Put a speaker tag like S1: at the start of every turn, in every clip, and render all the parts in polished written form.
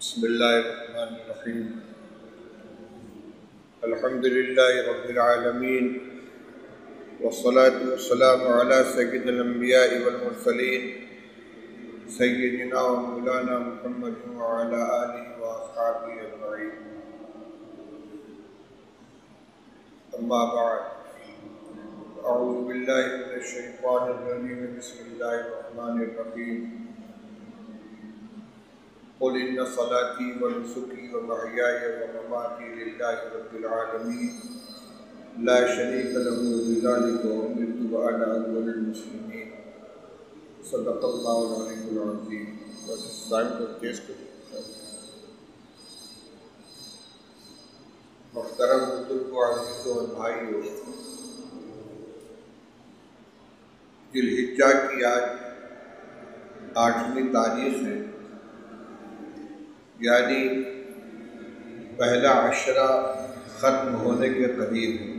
S1: بسم اللہ الرحمن الرحیم الحمد للہ رب العالمین والصلاة والسلام علی سید الانبیاء والمرسلین سیدنا و مولانا محمد وعلی آلہ واصحابہ اجمعین، اما بعد، اعوذ باللہ من الشیطان الرجیم، بسم اللہ الرحمن الرحیم۔ قل ان صلاتي ونسكي ومحياي ومماتي لله رب العالمين لا شريك له بذلك وأمرت وأنا أول المسلمين۔ صدق اللہ العلی العظیم۔ بس اس ٹائم کو تیز کریں۔ محترم بزرگوں، عزیزوں اور بھائیوں، ذی الحجہ کی آج 8ویں تاریخ ہے، یعنی پہلا عشرہ ختم ہونے کے قریب ہے۔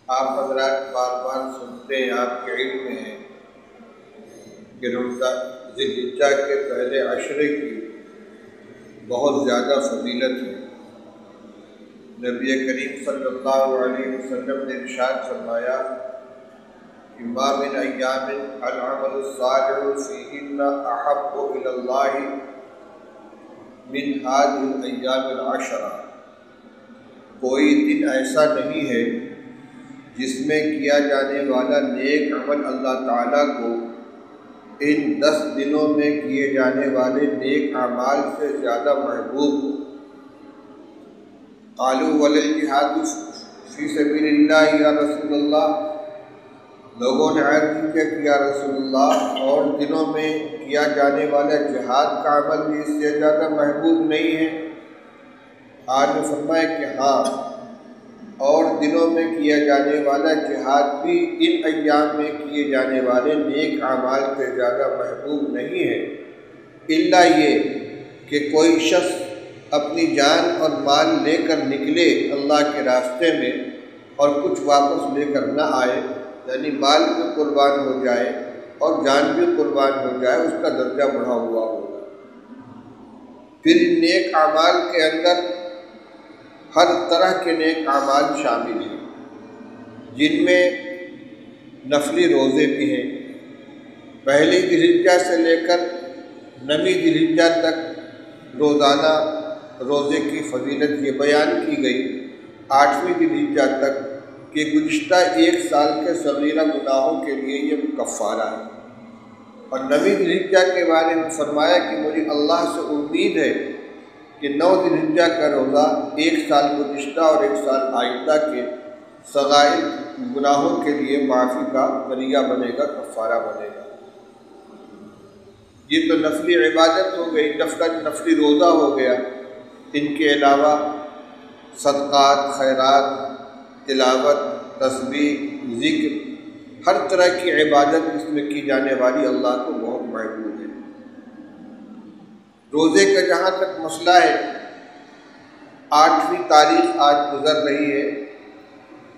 S1: آپ حضرات بار بار سنتے ہیں، آپ کے علم میں ہے کہ ذی الحجہ کے پہلے عشرے کی بہت زیادہ فضیلت ہے۔ نبی کریم صلی اللہ علیہ وسلم نے ارشاد فرمایا کہ ما من ایام العمل الصالح فیہن احب الی اللہ من هذه الایام العشرہ، کوئی دن ایسا نہیں ہے جس میں کیا جانے والا نیک عمل اللہ تعالیٰ کو ان 10 دنوں میں کیے جانے والے نیک اعمال سے زیادہ محبوب ہو۔ قالوا وللجہاد فی سبیل اللہ یا رسول اللہ، لوگوں نے عرض کیا کہ یا رسول اللہ، اور دنوں میں کیا جانے والا جہاد کا عمل بھی اس سے زیادہ محبوب نہیں ہے؟ آپ نے فرمایا کہ ہاں، اور دنوں میں کیا جانے والا جہاد بھی ان ایام میں کیے جانے والے نیک اعمال سے زیادہ محبوب نہیں ہے، الا یہ کہ کوئی شخص اپنی جان اور مال لے کر نکلے اللہ کے راستے میں اور کچھ واپس لے کر نہ آئے، یعنی مال بھی قربان ہو جائے اور جان بھی قربان ہو جائے، اس کا درجہ بڑھا ہوا ہوگا۔ پھر ان نیک اعمال کے اندر ہر طرح کے نیک اعمال شامل ہیں، جن میں نفلی روزے بھی ہیں۔ پہلی ذی الحجہ سے لے کر 9ویں ذی الحجہ تک روزانہ روزے کی فضیلت یہ بیان کی گئی، 8ویں ذی الحجہ تک کہ گزشتہ 1 سال کے صغیرہ گناہوں کے لیے یہ کفارہ ہے۔ اور 9ویں ذی الحجہ کے بارے میں فرمایا کہ مجھے اللہ سے امید ہے کہ 9 ذی الحجہ کا روزہ 1 سال گزشتہ اور 1 سال آئندہ کے صغائر گناہوں کے لیے معافی کا ذریعہ بنے گا، کفارہ بنے گا۔ یہ تو نفلی عبادت ہو گئی، نفلی روزہ ہو گیا۔ ان کے علاوہ صدقات، خیرات، تلاوت، تسبیح، ذکر، ہر طرح کی عبادت اس میں کی جانے والی اللہ کو بہت محبوب ہے۔ روزے کا جہاں تک مسئلہ ہے، 8ویں تاریخ آج گزر رہی ہے،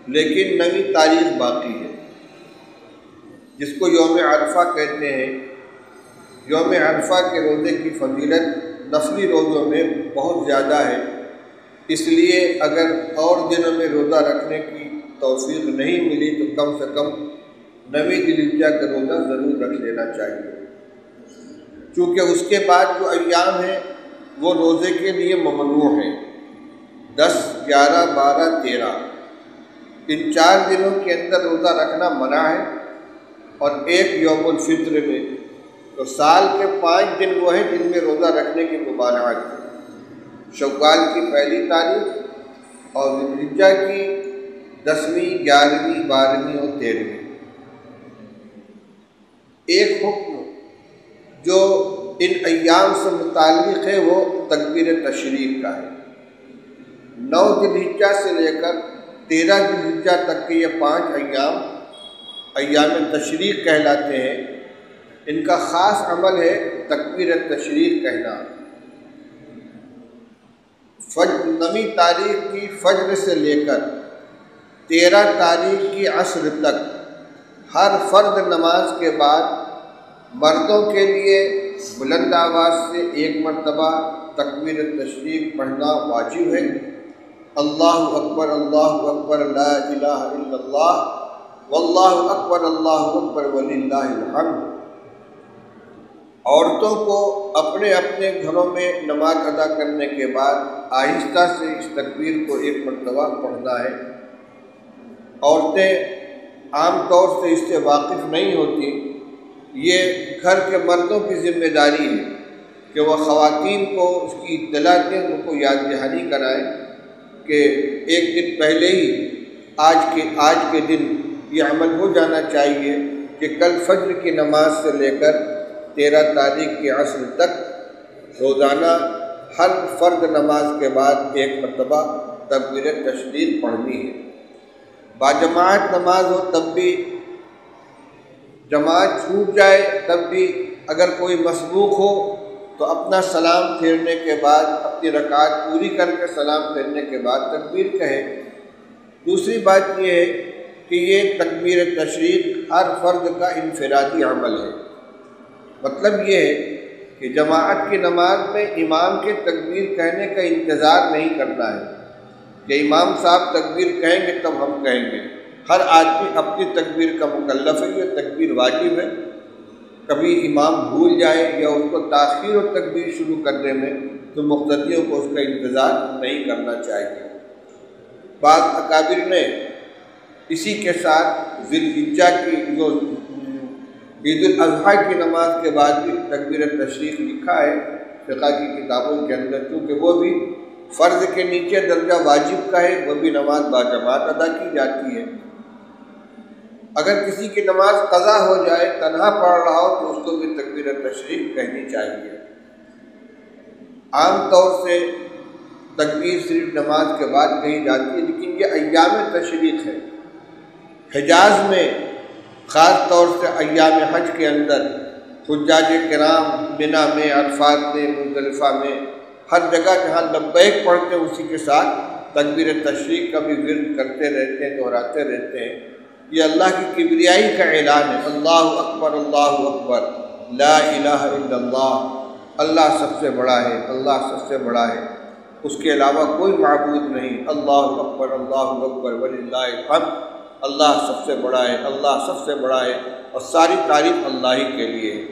S1: لیکن 9ویں تاریخ باقی ہے، جس کو یوم عرفہ کہتے ہیں۔ یوم عرفہ کے روزے کی فضیلت نفلی روزوں میں بہت زیادہ ہے، اس لیے اگر اور دنوں میں روزہ رکھنے کی توفیق نہیں ملی تو کم سے کم 9ویں ذی الحجہ کا روزہ ضرور رکھ لینا چاہیے، چونکہ اس کے بعد جو ایام ہیں وہ روزے کے لیے ممنوع ہیں۔ 10، 11، 12، 13 ان 4 دنوں کے اندر روزہ رکھنا منع ہے، اور ایک یوم الفطر میں، تو سال کے 5 دن وہ ہیں جن میں روزہ رکھنے کی ممانعت ہے۔ شوال کی پہلی تاریخ اور ذی الحجہ کی 10ویں، 11ویں، 12ویں اور 13ویں۔ ایک حکم جو ان ایام سے متعلق ہے وہ تکبیر تشریق کا ہے۔ 9 ذی الحجہ سے لے کر 13 ذی الحجہ تک کے یہ 5 ایام تشریق کہلاتے ہیں۔ ان کا خاص عمل ہے تکبیر تشریق کہنا۔ 9ویں تاریخ کی فجر سے لے کر 13 تاریخ کی عصر تک ہر فرض نماز کے بعد مردوں کے لیے بلند آواز سے ایک مرتبہ تکبیر تشریق پڑھنا واجب ہے۔ اللہ اکبر لا الہ الا اللہ واللہ اکبر وللہ الحمد۔ عورتوں کو اپنے اپنے گھروں میں نماز ادا کرنے کے بعد آہستہ سے اس تکبیر کو ایک مرتبہ پڑھنا ہے۔ عورتیں عام طور سے اس سے واقف نہیں ہوتی، یہ گھر کے مردوں کی ذمہ داری ہے کہ وہ خواتین کو اس کی اطلاع دیں، ان کو یاد دہانی کرائیں کہ ایک دن پہلے ہی آج کے دن یہ عمل ہو جانا چاہیے کہ کل فجر کی نماز سے لے کر 13 تاریخ کے عصر تک روزانہ ہر فرض نماز کے بعد ایک مرتبہ تکبیر تشریق پڑھنی ہے۔ باجماعت نماز ہو تب بھی، جماعت چھوٹ جائے تب بھی، اگر کوئی مسبوق ہو تو اپنا سلام پھیرنے کے بعد، اپنی رکعت پوری کر کے سلام پھیرنے کے بعد تکبیر کہے۔ دوسری بات یہ ہے کہ یہ تکبیر تشریق ہر فرد کا انفرادی عمل ہے۔ مطلب یہ ہے کہ جماعت کی نماز میں امام کے تکبیر کہنے کا انتظار نہیں کرنا ہے کہ امام صاحب تکبیر کہیں گے تب ہم کہیں گے۔ ہر آدمی اپنی تکبیر کا مکلف ہے، یہ تکبیر واجب ہے۔ کبھی امام بھول جائے یا اس کو تاخیر اور تکبیر شروع کرنے میں تو مقتدیوں کو اس کا انتظار نہیں کرنا چاہیے۔ بعض اکابر نے اسی کے ساتھ ذی الحجہ کی جو عید الاضحیٰ کی نماز کے بعد بھی تکبیر تشریق لکھا ہے فقہ کی کتابوں کے اندر، کیونکہ وہ بھی فرض کے نیچے درجہ واجب کا ہے، وہ بھی نماز باجماعت ادا کی جاتی ہے۔ اگر کسی کی نماز قضا ہو جائے، تنہا پڑھ رہا ہو، تو اس کو بھی تکبیر تشریق کہنی چاہیے۔ عام طور سے تکبیر صرف نماز کے بعد کہی جاتی ہے، لیکن یہ ایام تشریق ہے۔ حجاز میں خاص طور سے ایام حج کے اندر حجاج کرام منا میں، عرفات میں، مزدلفہ میں، ہر جگہ جہاں لبیک پڑھتے ہیں اسی کے ساتھ تکبیر تشریق کا بھی ورد کرتے رہتے ہیں، دہراتے رہتے ہیں۔ یہ اللہ کی کبریائی کا اعلان ہے، اللہ اکبر لا الہ الا اللہ، اللہ سب سے بڑا ہے، اللہ سب سے بڑا ہے، اس کے علاوہ کوئی معبود نہیں، اللہ اکبر وللہ الحمد، اللہ سب سے بڑا ہے، اللہ سب سے بڑا ہے، اور ساری تعریف اللہ ہی کے لیے ہے۔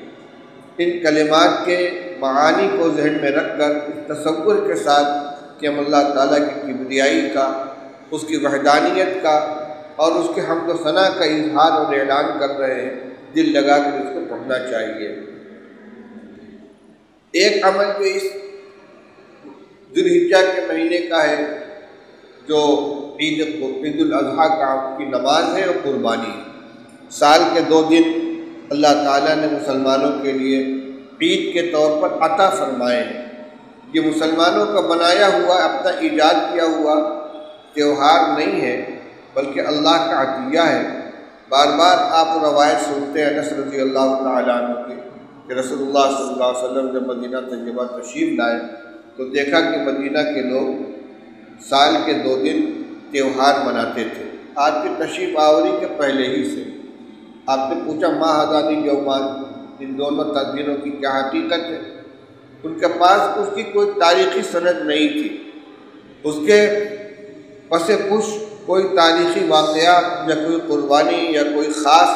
S1: ان کلمات کے معانی کو ذہن میں رکھ کر اس تصور کے ساتھ کہ ہم اللہ تعالیٰ کی کبریائی کا، اس کی وحدانیت کا اور اس کے حمد و ثنا کا اظہار اور اعلان کر رہے ہیں، دل لگا کر اس کو پڑھنا چاہیے۔ ایک عمل جو اس ذی الحجہ کے مہینے کا ہے، جو عید الاضحیٰ کی نماز ہے اور قربانی ہے۔ سال کے 2 دن اللہ تعالیٰ نے مسلمانوں کے لیے عید کے طور پر عطا فرمائے ہیں۔ یہ مسلمانوں کا بنایا ہوا، اپنا ایجاد کیا ہوا تہوار نہیں ہے، بلکہ اللہ کا عطیہ ہے۔ بار بار آپ روایت سنتے ہیں انس رضی اللہ تعالیٰ عنہ کی کہ رسول اللہ صلی اللہ علیہ وسلم جب مدینہ طیبہ تشریف لائے تو دیکھا کہ مدینہ کے لوگ سال کے 2 دن تہوار مناتے تھے، آپ کی تشریف آوری کے پہلے ہی سے۔ آپ نے پوچھا ما ہذان الیومان، ان دونوں دنوں کی کیا حقیقت ہے؟ ان کے پاس اس کی کوئی تاریخی سند نہیں تھی، اس کے پس پش کوئی تاریخی واقعہ یا کوئی قربانی یا کوئی خاص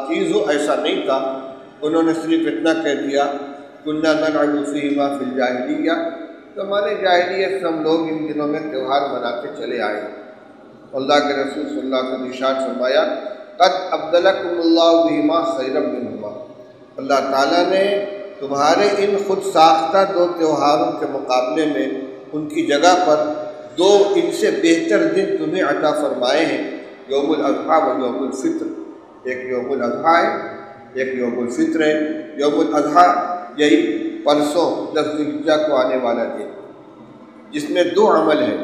S1: چیز ہو، ایسا نہیں تھا۔ انہوں نے صرف اتنا کہہ دیا کنا نلعب فیہما فی الجاہلیہ، زمانے جاہلیت سے ہم لوگ ان دنوں میں تہوار مناتے چلے آئے۔ اللہ کے رسول صلی اللہ علیہ وسلم نے ارشاد فرمایا قد ابدلکم اللہ بہما خیرا منہما، اللہ تعالیٰ نے تمہارے ان خود ساختہ 2 تہواروں کے مقابلے میں ان کی جگہ پر 2 ان سے بہتر دن تمہیں عطا فرمائے ہیں، یوم الاضحیٰ و یوم الفطر۔ ایک یوم الاضحیٰ ہے، ایک یوم الفطر ہے۔ یوم الاضحیٰ یہی پرسوں 10 ذی الحجہ کو آنے والا دن، جس میں 2 عمل ہیں،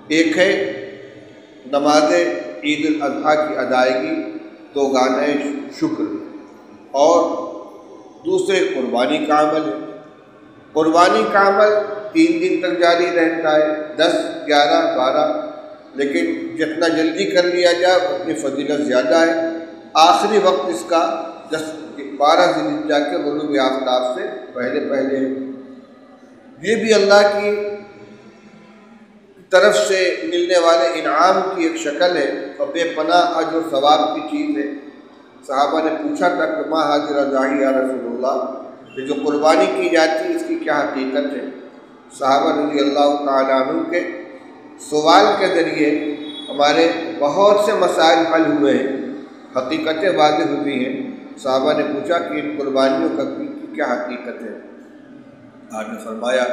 S1: ایک ہے نماز عید الاضحیٰ کی ادائیگی، 2 گانے شکر، اور دوسرے قربانی کا عمل ہے۔ قربانی کا عمل 3 دن تک جاری رہتا ہے، 10، 11، 12، لیکن جتنا جلدی کر لیا جائے اتنی فضیلت زیادہ ہے۔ آخری وقت اس کا 12 ذی الحجہ کے غروب آفتاب سے پہلے پہلے ہے۔ یہ بھی اللہ کی طرف سے ملنے والے انعام کی ایک شکل ہے اور بے پناہ اجر و ثواب کی چیز ہے۔ صحابہ نے پوچھا تھا کہ ما حاضر ذاہی یا رسول اللہ، یہ جو قربانی کی جاتی ہے اس کی کیا حقیقت ہے؟ صحابہ رضی اللہ تعالیٰ عنہ کے سوال کے ذریعے ہمارے بہت سے مسائل حل ہوئے ہیں، حقیقتیں واضح ہوئی ہیں۔ صحابہ نے پوچھا کہ ان قربانیوں کی کیا حقیقت ہے؟ آپ نے فرمایا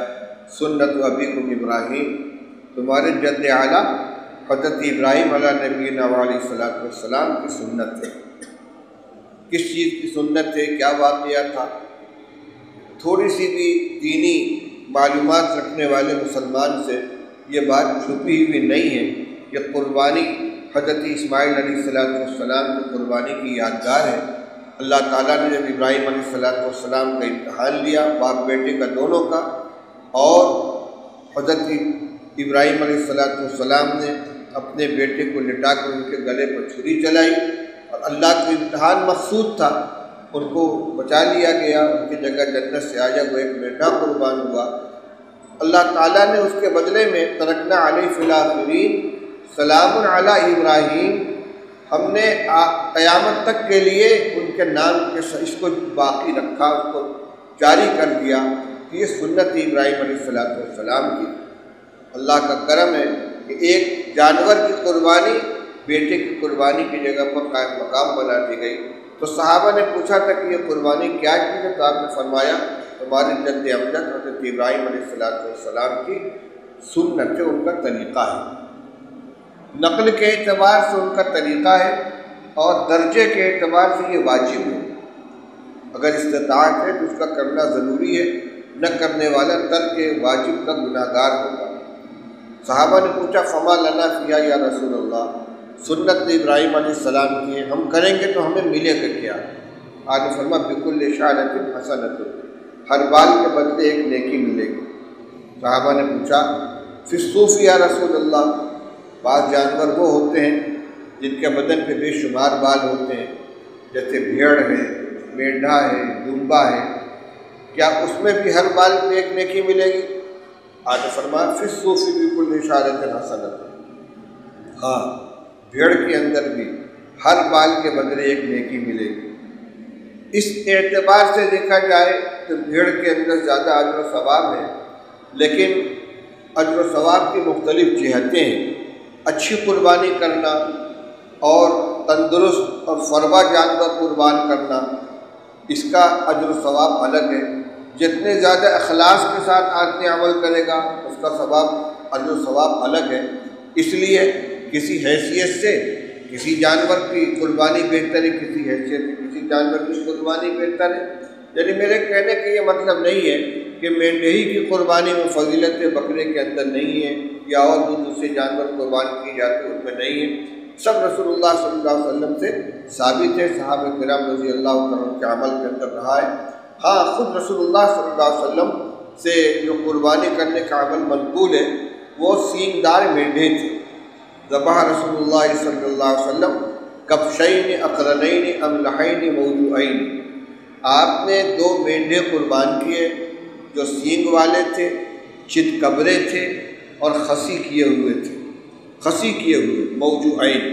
S1: سنت ابیکم ابراہیم، تمہارے جد اعلیٰ حضرت ابراہیم علیہ نبینا علیہ الصلوۃ والسلام کی سنت ہے۔ کس چیز کی سنت ہے؟ کیا واقعہ تھا؟ تھوڑی سی بھی دینی معلومات رکھنے والے مسلمان سے یہ بات چھپی ہوئی نہیں ہے کہ قربانی حضرت اسماعیل علیہ السلام کی قربانی کی یادگار ہے۔ اللہ تعالیٰ نے جب ابراہیم علیہ السلام کا امتحان لیا، باپ بیٹے کا دونوں کا، اور حضرت ابراہیم علیہ السلام نے اپنے بیٹے کو لٹا کر ان کے گلے پر چھری چلائی، اور اللہ کا امتحان مقصود تھا، ان کو بچا لیا گیا، ان کی جگہ جنت سے آیا وہ ایک بیٹا قربان ہوا۔ اللہ تعالیٰ نے اس کے بدلے میں ترکنا علیہ فی الآخرین سلام علی ابراہیم، ہم نے قیامت تک کے لیے ان کے نام کے اس کو باقی رکھا، اس کو جاری کر دیا کہ یہ سنت ابراہیم علیہ السلام کی۔ اللہ کا کرم ہے کہ ایک جانور کی قربانی بیٹے کی قربانی کی جگہ پر قائم مقام بنا دی گئی۔ تو صحابہ نے پوچھا تھا کہ یہ قربانی کیا چیز ہے؟ تو آپ نے فرمایا ہمارے جد امجد حضرت ابراہیم علیہ السلام کی سنت ہے، ان کا طریقہ ہے، نقل کے اعتبار سے ان کا طریقہ ہے، اور درجے کے اعتبار سے یہ واجب ہے۔ اگر استطاعت ہے تو اس کا کرنا ضروری ہے، نہ کرنے والا ترک واجب کا گناہ گار ہوگا۔ صحابہ نے پوچھا فما لنا فیہا یا رسول اللہ، سنت ابراہیم علیہ السلام کی ہے، ہم کریں گے تو ہمیں ملے گا کیا؟ آپ نے فرمایا بکل شعرۃ حسنۃ، ہر بال کے بدلے ایک نیکی ملے گی۔ صحابہ نے پوچھا فی الصوف یا رسول اللہ، بعض جانور وہ ہوتے ہیں جن کے بدن پہ بے شمار بال ہوتے ہیں، جیسے بھیڑ ہے، مینڈھا ہے، دمبا ہے، کیا اس میں بھی ہر بال پہ ایک نیکی ملے گی؟ آپ نے فرمایا فی الصوف بکل شعرۃ حسنۃ، ہاں بھیڑ کے اندر بھی ہر بال کے بدلے ایک نیکی ملے گی۔ اس اعتبار سے دیکھا جائے تو بھیڑ کے اندر زیادہ اجر و ثواب ہے، لیکن اجر و ثواب کی مختلف جہتیں ہیں۔ اچھی قربانی کرنا اور تندرست اور فروا جانور قربان کرنا، اس کا اجر و ثواب الگ ہے۔ جتنے زیادہ اخلاص کے ساتھ آدمی عمل کرے گا اس کا ثواب اجر و ثواب الگ ہے۔ اس لیے کسی حیثیت سے کسی جانور کی قربانی بہتر ہے، کسی حیثیت سے کسی جانور کی قربانی بہتر ہے۔ یعنی میرے کہنے کا یہ مطلب نہیں ہے کہ مینڈھی کی قربانی میں فضیلت بکرے کے اندر نہیں ہے، یا اور دوسرے جانور قربان کی جاتے ان میں نہیں ہے۔ سب رسول اللہ صلی اللہ علیہ وسلم سے ثابت ہے، صحابہ کرام رضی اللہ عنہ کے عمل کے اندر رہا ہے۔ ہاں خود رسول اللہ صلی اللہ علیہ وسلم سے جو قربانی کرنے کا عمل منقول ہے وہ سینگ دار مینڈھے تھے۔ ذبح رسول اللہ صلی اللہ علیہ وسلم کبشین اقرنین املحین موضوعین، آپ نے 2 مینڈھے قربان کیے جو سینگ والے تھے، چت کبرے تھے اور خسی کیے ہوئے موضوعین،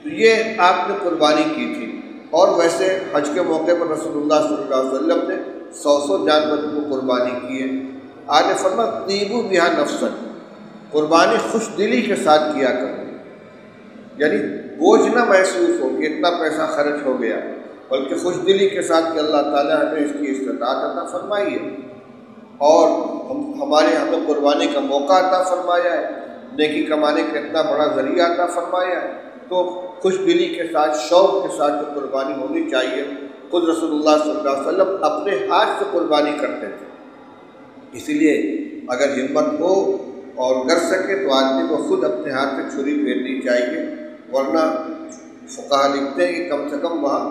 S1: تو یہ آپ نے قربانی کی تھی۔ اور ویسے حج کے موقع پر رسول اللہ صلی اللہ علیہ وسلم نے 100 جانوروں کو قربانی کی ہے۔ آپ نے فرمایا طیبوا بہا نفسا، قربانی خوش دلی کے ساتھ کیا کرو، یعنی بوجھ نہ محسوس ہو کہ اتنا پیسہ خرچ ہو گیا، بلکہ خوش دلی کے ساتھ کہ اللہ تعالیٰ نے اس کی استطاعت عطا فرمائی ہے اور ہمیں قربانی کا موقع عطا فرمایا ہے، نیکی کمانے کا اتنا بڑا ذریعہ عطا فرمایا ہے، تو خوش دلی کے ساتھ شوق کے ساتھ جو قربانی ہونی چاہیے۔ خود رسول اللہ صلی اللہ علیہ وسلم اپنے ہاتھ سے قربانی کرتے تھے، اسی لیے اگر ہمت ہو اور کر سکے تو آدمی کو خود اپنے ہاتھ سے چھری پھیرنی چاہیے، ورنہ فقہا لکھتے ہیں کہ کم سے کم وہاں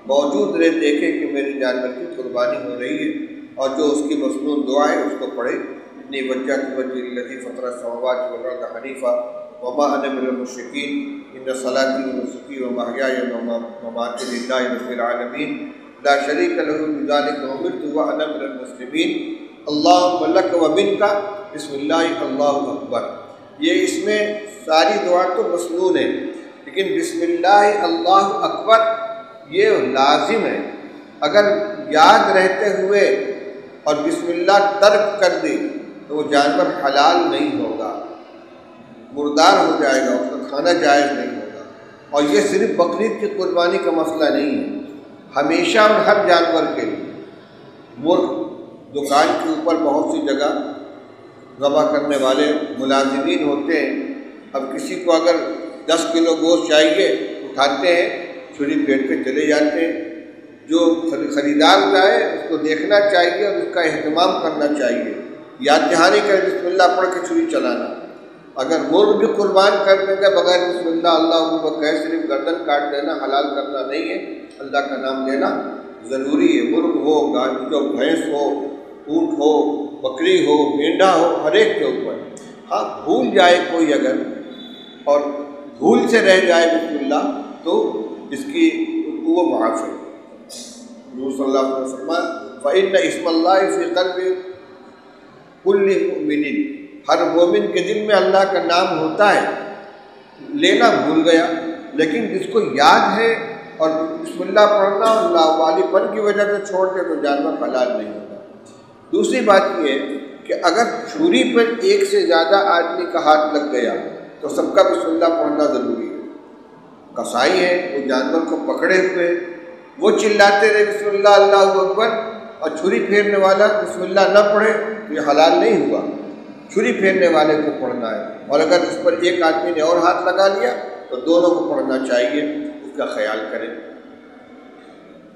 S1: موجود رہے، دیکھیں کہ میری جانور کی قربانی ہو رہی ہے، اور جو اس کی مصنون دعا ہے اس کو پڑھے۔ انی وجہت وجہی للذی فطر السماوات والارض حنیفا وما انا من المشرکین ان صلاتی ونسکی ومحیای ومماتی للہ رب العالمین لا شریک لہ بذلک امرت وانا من المسلمین اللہم لک ومنک بسم اللہ اللہ اکبر۔ یہ اس میں ساری دعا تو مسنون ہے، لیکن بسم اللہ اللہ اکبر یہ لازم ہے۔ اگر یاد رہتے ہوئے اور بسم اللہ ترک کر دی تو وہ جانور حلال نہیں ہوگا، مردار ہو جائے گا، اس کا کھانا جائز نہیں ہوگا۔ اور یہ صرف بقرعید کی قربانی کا مسئلہ نہیں ہے، ہمیشہ اور ہر جانور کے لیے۔ مرغ دکان کے اوپر بہت سی جگہ ذبح کرنے والے ملازمین ہوتے ہیں، اب کسی کو اگر 10 کلو گوشت چاہیے اٹھاتے ہیں، چھری پھیر کے چلے جاتے ہیں۔ جو خریدار جائے اس کو دیکھنا چاہیے اور اس کا اہتمام کرنا چاہیے، یاد دہانی کر بسم اللہ پڑھ کے چھری چلانا۔ اگر مرغ بھی قربان کر دیں گے بغیر بسم اللہ اللہ اکبر کہے صرف گردن کاٹ دینا، حلال کرنا نہیں ہے، اللہ کا نام لینا ضروری ہے۔ مرغ ہو، گائے جو بھینس ہو، اونٹ ہو، بکری ہو، مینڈا ہو، ہر ایک کے اوپر۔ ہاں بھول جائے کوئی اگر اور بھول سے رہ جائے بسم اللہ تو اس کی وہ معاف ہے۔ حضور صلی اللہ علیہ وسلم فإن اسم اللہ فی قلب کل مؤمن، ہر مومن کے دل میں اللہ کا نام ہوتا ہے، لینا بھول گیا، لیکن جس کو یاد ہے اور بسم اللہ پڑھنا اللہ والی پن کی وجہ سے چھوڑ دے تو جانور حلال نہیں ہوتا۔ دوسری بات یہ ہے کہ اگر چھری پر ایک سے زیادہ آدمی کا ہاتھ لگ گیا تو سب کا بسم اللہ پڑھنا ضروری ہے۔ قصائی ہے، وہ جانور کو پکڑے ہوئے وہ چلاتے رہے بسم اللہ اللہ اکبر، اور چھری پھیرنے والا بسم اللہ نہ پڑھے تو یہ حلال نہیں ہوا۔ چھری پھیرنے والے کو پڑھنا ہے، اور اگر اس پر ایک آدمی نے اور ہاتھ لگا لیا تو دونوں کو پڑھنا چاہیے، اس کا خیال کریں۔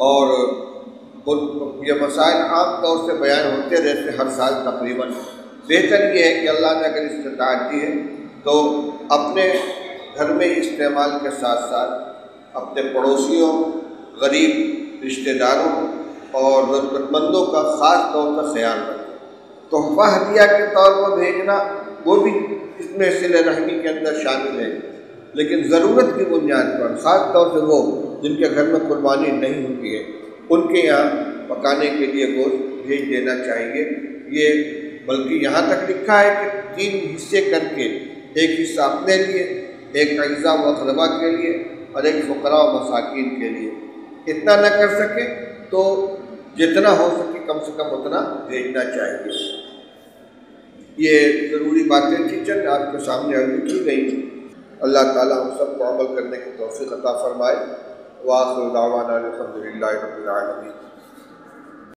S1: اور یہ مسائل عام طور سے بیان ہوتے رہتے ہر سال تقریباً۔ بہتر یہ ہے کہ اللہ نے اگر استطاعت دی ہے تو اپنے گھر میں استعمال کے ساتھ ساتھ اپنے پڑوسیوں، غریب رشتہ داروں اور ضرورت مندوں کا خاص طور پر خیال رکھیں۔ تحفہ ہدیہ کے طور پر بھیجنا وہ بھی اس میں صلہ رحمی کے اندر شامل ہے، لیکن ضرورت کی بنیاد پر خاص طور سے وہ جن کے گھر میں قربانی نہیں ہوتی ہے ان کے یہاں پکانے کے لیے گوشت بھیج دینا چاہیے۔ یہ بلکہ یہاں تک لکھا ہے کہ 3 حصے کر کے، ایک حصہ اپنے لیے، ایک اعزاء و اقربا کے لیے اور ایک فقراء و مساکین کے لیے۔ اتنا نہ کر سکے تو جتنا ہو سکے کم سے کم اتنا بھیجنا چاہیے۔ یہ ضروری باتیں تھیں چند آپ کے سامنے عرض کی گئی۔ اللہ تعالیٰ ہم سب کو عمل کرنے کی توفیق عطا فرمائے۔ وآخر دعوانا الحمد للہ رب العالمین۔